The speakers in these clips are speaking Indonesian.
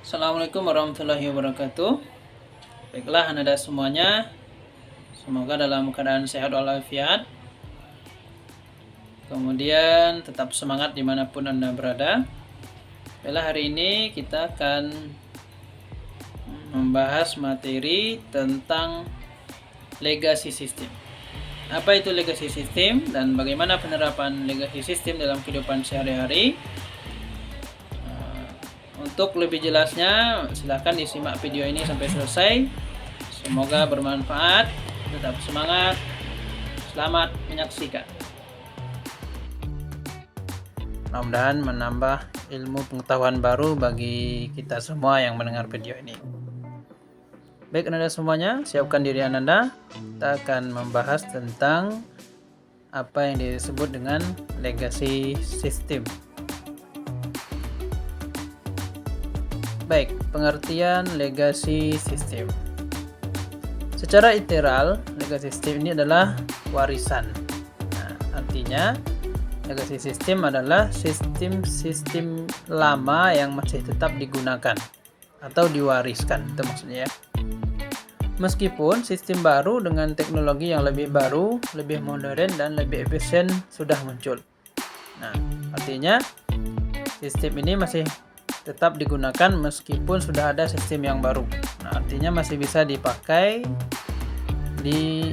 Assalamualaikum warahmatullahi wabarakatuh. Baiklah Anda semuanya, semoga dalam keadaan sehat walafiat. Kemudian tetap semangat dimanapun Anda berada. Baiklah, hari ini kita akan membahas materi tentang legacy system. Apa itu legacy system dan bagaimana penerapan legacy system dalam kehidupan sehari-hari? Untuk lebih jelasnya, silahkan disimak video ini sampai selesai. Semoga bermanfaat. Tetap semangat. Selamat menyaksikan. Mudah-mudahan menambah ilmu pengetahuan baru bagi kita semua yang mendengar video ini. Baik Anda semuanya, siapkan diri Anda. Kita akan membahas tentang apa yang disebut dengan legacy system. Baik, pengertian legacy system. Secara literal, legacy system ini adalah warisan. Nah, artinya legacy system adalah sistem lama yang masih tetap digunakan atau diwariskan, itu maksudnya ya. Meskipun sistem baru dengan teknologi yang lebih baru, lebih modern dan lebih efisien sudah muncul. Nah, artinya sistem ini masih tetap digunakan meskipun sudah ada sistem yang baru. Nah, artinya masih bisa dipakai di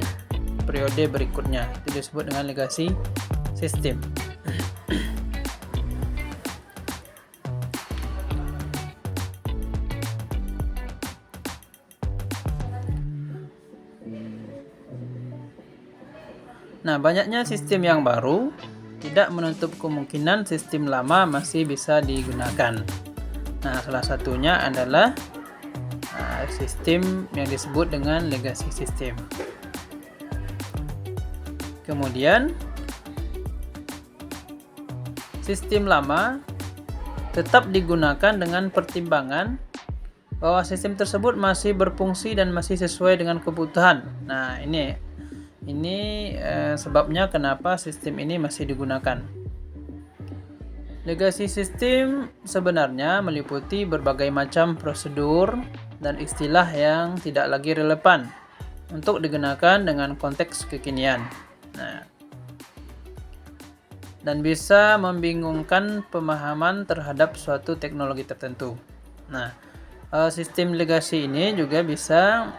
periode berikutnya. Itu disebut dengan legacy system. Nah, banyaknya sistem yang baru tidak menutup kemungkinan sistem lama masih bisa digunakan. Nah, salah satunya adalah sistem yang disebut dengan legacy system. Kemudian, sistem lama tetap digunakan dengan pertimbangan bahwa sistem tersebut masih berfungsi dan masih sesuai dengan kebutuhan. Nah, ini sebabnya kenapa sistem ini masih digunakan. Legacy system sebenarnya meliputi berbagai macam prosedur dan istilah yang tidak lagi relevan untuk digunakan dengan konteks kekinian. Nah, dan bisa membingungkan pemahaman terhadap suatu teknologi tertentu. Nah, sistem legacy ini juga bisa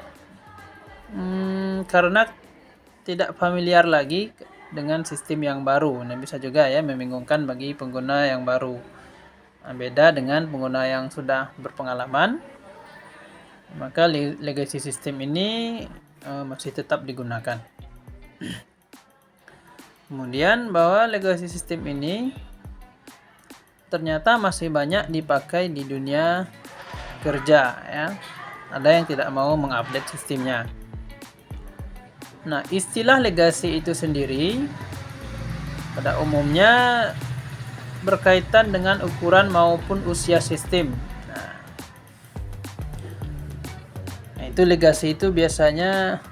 karena tidak familiar lagi dengan sistem yang baru. Nah, bisa juga ya membingungkan bagi pengguna yang baru. Nah, beda dengan pengguna yang sudah berpengalaman, maka legacy system ini masih tetap digunakan. Kemudian bahwa legacy system ini ternyata masih banyak dipakai di dunia kerja ya. Ada yang tidak mau mengupdate sistemnya. Nah, istilah legacy itu sendiri pada umumnya berkaitan dengan ukuran maupun usia sistem. Nah, itu legacy itu biasanya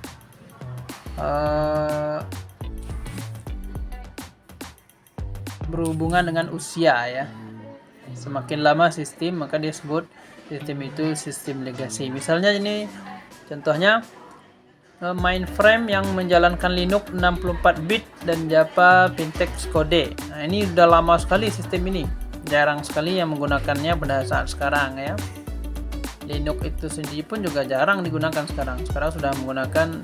berhubungan dengan usia ya. Semakin lama sistem, maka disebut sistem itu sistem legacy. Misalnya ini contohnya mainframe yang menjalankan Linux 64 bit dan Java Pintex Code. Nah, ini sudah lama sekali sistem ini. Jarang sekali yang menggunakannya pada saat sekarang ya. Linux itu sendiri pun juga jarang digunakan sekarang. Sekarang sudah menggunakan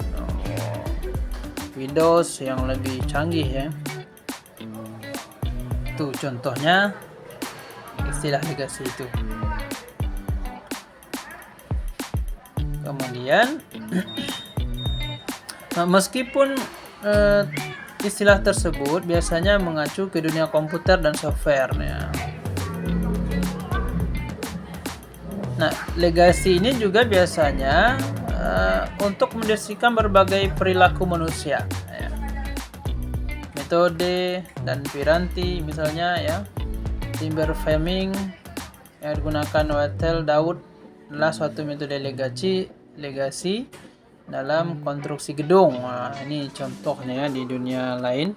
Windows yang lebih canggih ya. Itu contohnya istilah legacy itu. Kemudian meskipun istilah tersebut biasanya mengacu ke dunia komputer dan software ya. Nah, legacy ini juga biasanya untuk mendeskripsikan berbagai perilaku manusia ya. Metode dan piranti misalnya ya. Timber framing yang digunakan Wattel Daud adalah suatu metode legacy dalam konstruksi gedung. Nah, ini contohnya ya di dunia lain.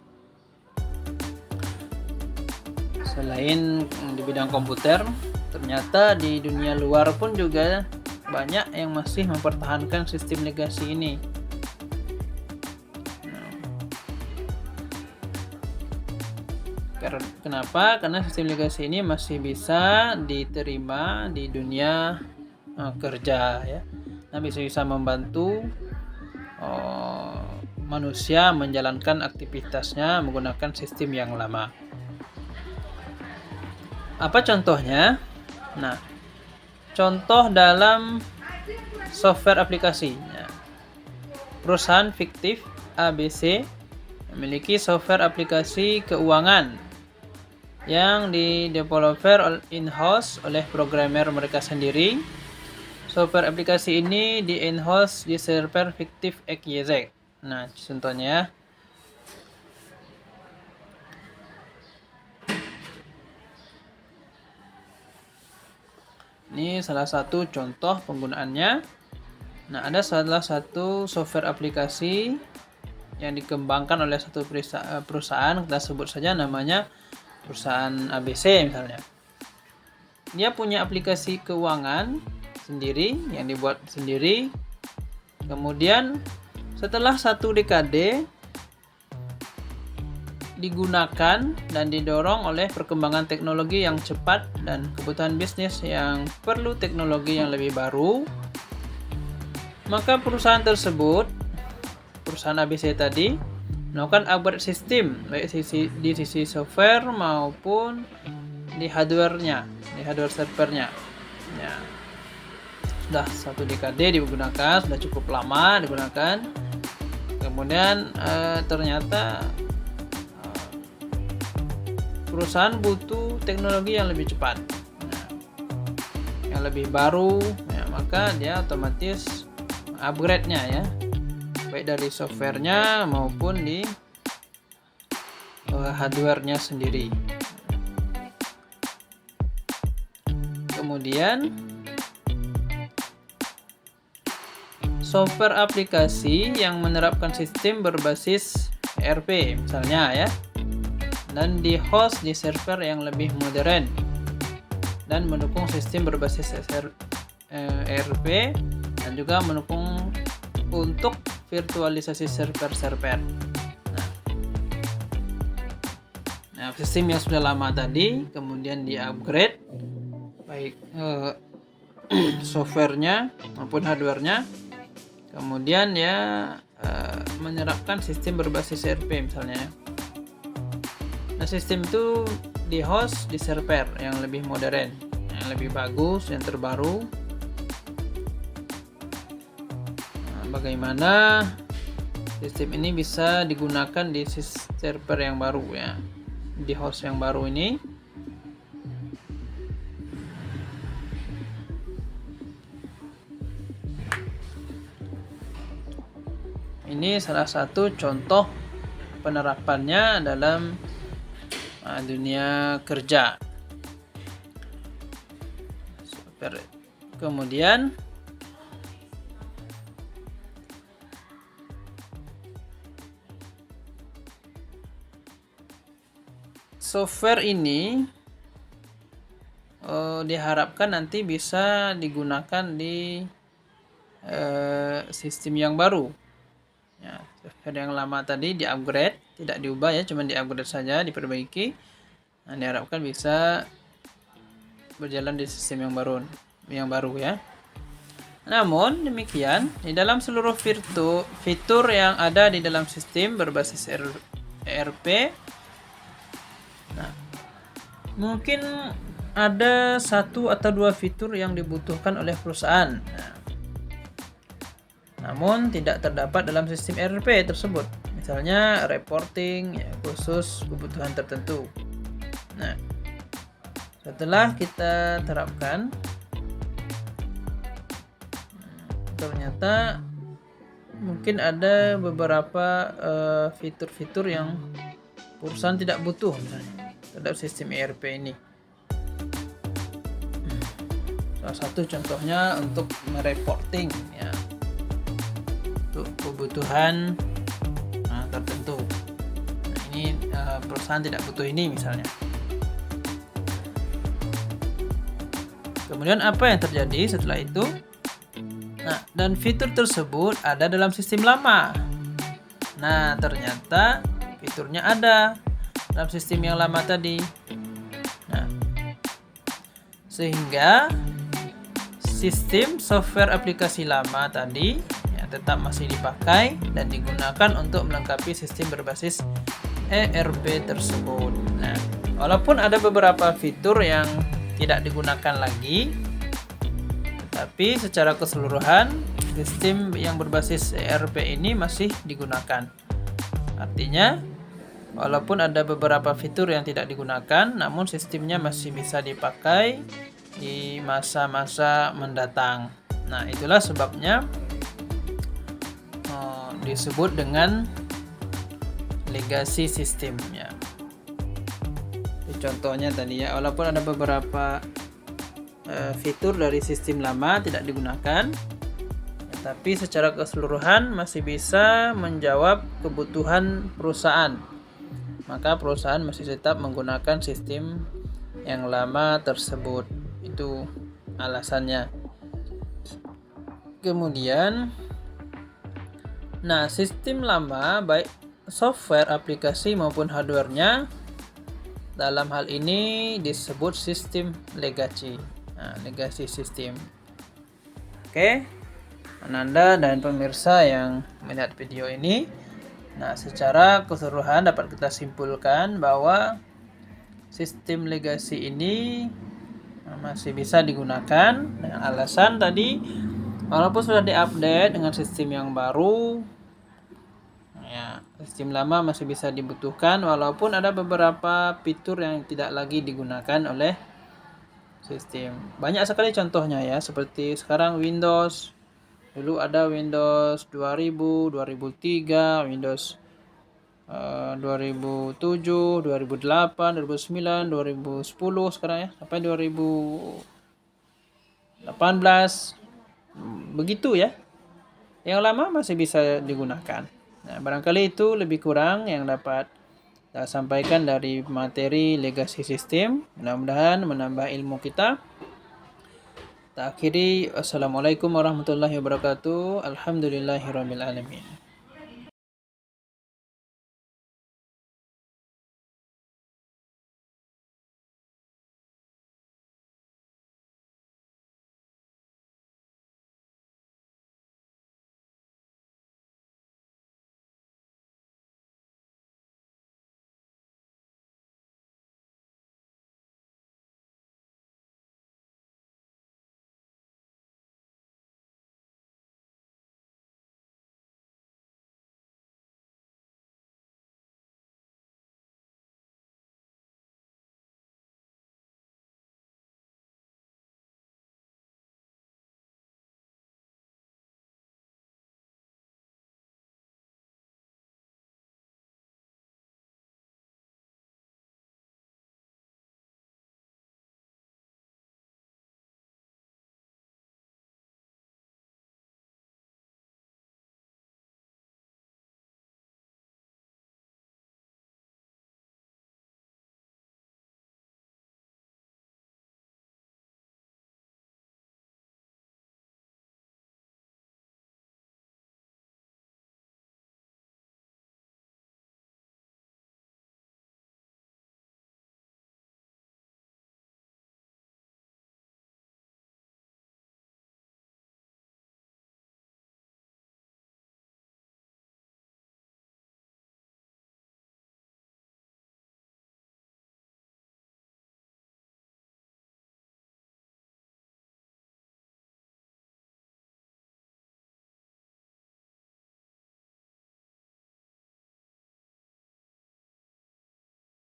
Selain di bidang komputer, Ternyata di dunia luar pun juga banyak yang masih mempertahankan sistem legasi ini. Kenapa? Karena sistem legasi ini masih bisa diterima di dunia kerja ya. Nah, bisa membantu manusia menjalankan aktivitasnya menggunakan sistem yang lama. Apa contohnya? Nah, contoh dalam software aplikasi. Perusahaan fiktif ABC memiliki software aplikasi keuangan yang di-developer in-house oleh programmer mereka sendiri. Software aplikasi ini di-in-house di server fiktif XYZ. Nah, contohnya ini salah satu contoh penggunaannya. Nah, ada salah satu software aplikasi yang dikembangkan oleh satu perusahaan, kita sebut saja namanya perusahaan ABC misalnya. Dia punya aplikasi keuangan sendiri yang dibuat sendiri. Kemudian setelah 1 dekade digunakan dan didorong oleh perkembangan teknologi yang cepat dan kebutuhan bisnis yang perlu teknologi yang lebih baru, maka perusahaan tersebut, perusahaan ABC tadi, melakukan upgrade sistem baik di sisi software maupun di hardware-nya, di hardware servernya. Ya. Sudah 1 dekade digunakan, sudah cukup lama digunakan. Kemudian ternyata perusahaan butuh teknologi yang lebih cepat, yang lebih baru, ya, maka dia otomatis upgrade-nya ya, baik dari softwarenya maupun di hardware-nya sendiri. Kemudian software aplikasi yang menerapkan sistem berbasis ERP misalnya ya, dan di host di server yang lebih modern dan mendukung sistem berbasis ERP dan juga mendukung untuk virtualisasi server-server. Nah, sistem yang sudah lama tadi kemudian di-upgrade baik softwarenya maupun hardwarenya, kemudian ya menerapkan sistem berbasis ERP misalnya. Nah, sistem itu di-host di server yang lebih modern, yang lebih bagus, yang terbaru. Bagaimana sistem ini bisa digunakan di server yang baru ya, di host yang baru ini. Ini salah satu contoh penerapannya dalam dunia kerja. Kemudian software ini diharapkan nanti bisa digunakan di sistem yang baru. Ya, software yang lama tadi di-upgrade, tidak diubah ya, cuma di-upgrade saja, diperbaiki. Nah, diharapkan bisa berjalan di sistem yang baru ya. Namun demikian, di dalam seluruh fitur yang ada di dalam sistem berbasis ERP, nah, mungkin ada 1 atau 2 fitur yang dibutuhkan oleh perusahaan. Namun tidak terdapat dalam sistem ERP tersebut. Misalnya reporting ya, khusus kebutuhan tertentu. Nah, setelah kita terapkan, ternyata mungkin ada beberapa fitur-fitur yang perusahaan tidak butuh misalnya terhadap sistem ERP ini. Salah satu contohnya untuk mereporting ya, untuk kebutuhan tertentu. Nah, ini perusahaan tidak butuh ini misalnya. Kemudian apa yang terjadi setelah itu? Nah, dan fitur tersebut ada dalam sistem lama. Nah, ternyata fiturnya ada dalam sistem yang lama tadi. Nah, sehingga sistem software aplikasi lama tadi ya, tetap masih dipakai dan digunakan untuk melengkapi sistem berbasis ERP tersebut. Nah, walaupun ada beberapa fitur yang tidak digunakan lagi, tetapi secara keseluruhan sistem yang berbasis ERP ini masih digunakan. Artinya, walaupun ada beberapa fitur yang tidak digunakan, namun sistemnya masih bisa dipakai di masa-masa mendatang. Nah, itulah sebabnya disebut dengan legacy system ya. Contohnya tadi ya, walaupun ada beberapa fitur dari sistem lama tidak digunakan, tapi secara keseluruhan masih bisa menjawab kebutuhan perusahaan. Maka perusahaan masih tetap menggunakan sistem yang lama tersebut. Itu alasannya. Kemudian, nah, sistem lama baik software, aplikasi maupun hardware-nya dalam hal ini disebut sistem legacy. Nah, legacy system. Oke, Ananda dan pemirsa yang melihat video ini, nah, secara keseluruhan dapat kita simpulkan bahwa sistem legacy ini masih bisa digunakan dengan alasan tadi, walaupun sudah diupdate dengan sistem yang baru, ya, sistem lama masih bisa dibutuhkan walaupun ada beberapa fitur yang tidak lagi digunakan oleh sistem. Banyak sekali contohnya ya, seperti sekarang Windows. Dulu ada Windows 2000, 2003, Windows 2007, 2008, 2009, 2010 sekarang ya, sampai 2018. Begitu ya. Yang lama masih bisa digunakan. Nah, barangkali itu lebih kurang yang dapat saya sampaikan dari materi legacy system. Mudah-mudahan menambah ilmu kita. Kita akhiri. Wassalamualaikum warahmatullahi wabarakatuh. Alhamdulillahirabbil alamin.